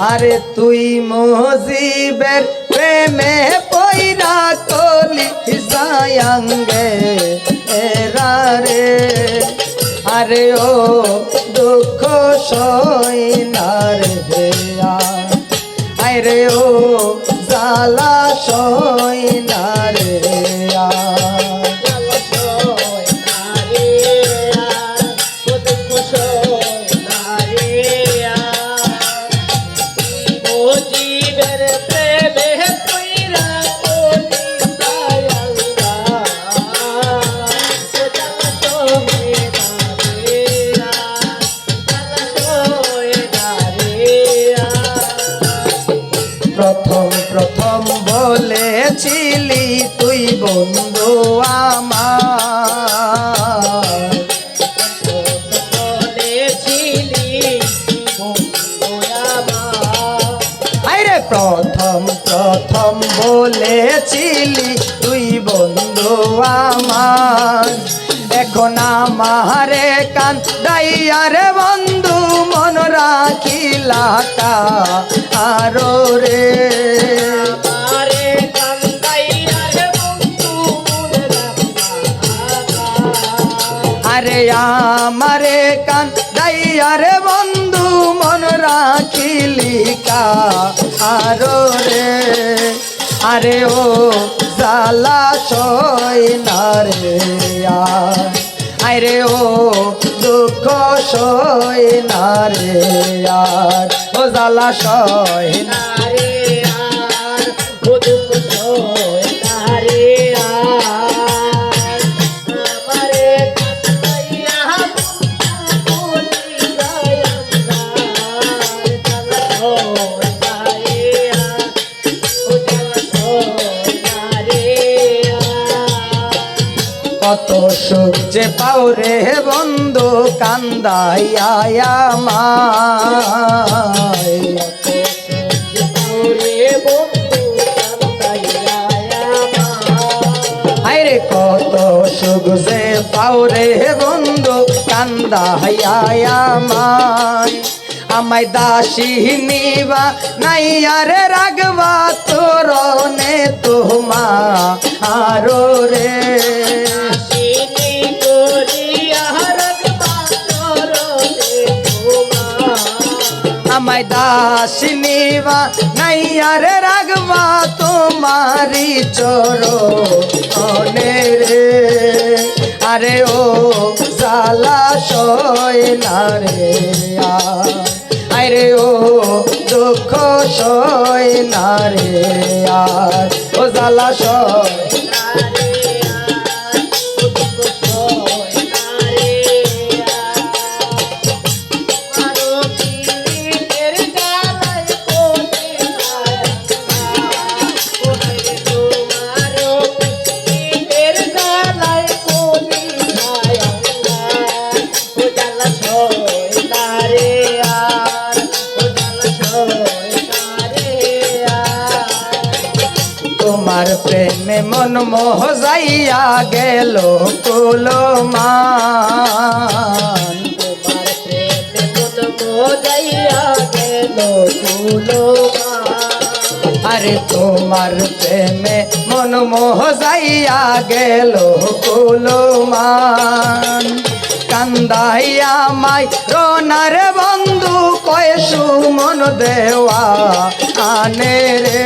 আরে তুই মুজিবের প্রেমে পয়রা কলি যায়াঙ্গে এরা রে আরে ও দুঃখ সই না রে আরে ও জালা সই না রে প্রথম বলেছিলি তুই বন্ধু আমার আরে প্রথম বলেছিলি তুই বন্ধু আমার এখন আমারে কান্দাইয়ারে বন্ধু মন রাখিলা আরো রে আরে আমারে কান্দাইয়ারে বন্ধু মন রাখিলি আরো রে আরে ও জালা সই না রে আরে ও দুঃখ সই না রে ও জালা সই না রে ও দুঃখ সই না রে কত সুখ যে পাও রে বন্ধু কান্দাইয়া আমায় আরে কত সুখ যে পাও রে বন্ধু কান্দাইয়া আমায় আমায় দাসী নিবা নাই আরে রাগবা তোর নে তোমা আরো রে আমায় দাসী নিবা নাই আরে রাগবা তোমারি চরণে রে আরে ও জালা সই না রে আরে ও দুঃখ সই না রে ও জালা সই না রে তোমার প্রেমে মন মোহ যাইয়া গেল কুলমান তোমার প্রেমে মন মোহ যাইয়া গেল কুলমান আরে তোমার প্রেমে মন মোহ যাইয়া গেল কুলমান কান্দাইয়া মাই রোনার বন্ধু কয়সু মন দেওয়া আনে রে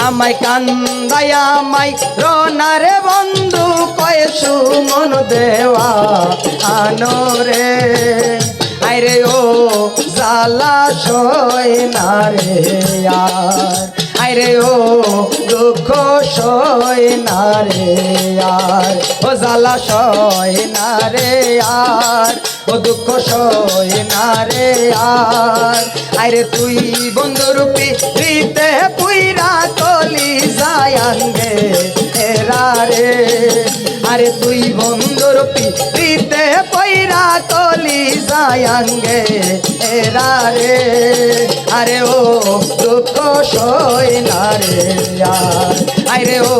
আমায় কান্দাইয়া মাই রোনারে বন্ধু কয়সু মন দেওয়া আনো রে আরে ও জালা সই না রে আরে ও দুঃখ সই না রে ও জালা সই না রে ও দুঃখ সই না রে আরে তুই বন্ধুরূপী রীতে পুইরা কলি যায়াঙ্গে এরা রে আরে তুই বন্ধুরূপী রীতে পয়রা কলি যায়াঙ্গে এরা রে আরে ও দুঃখ সই না রে আরে ও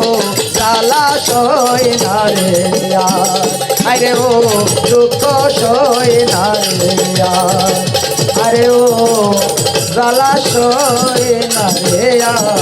জালা সই না রে আরে ও দুঃখ সই না রে আর, আরে ও জ্বালা সই না রে আর।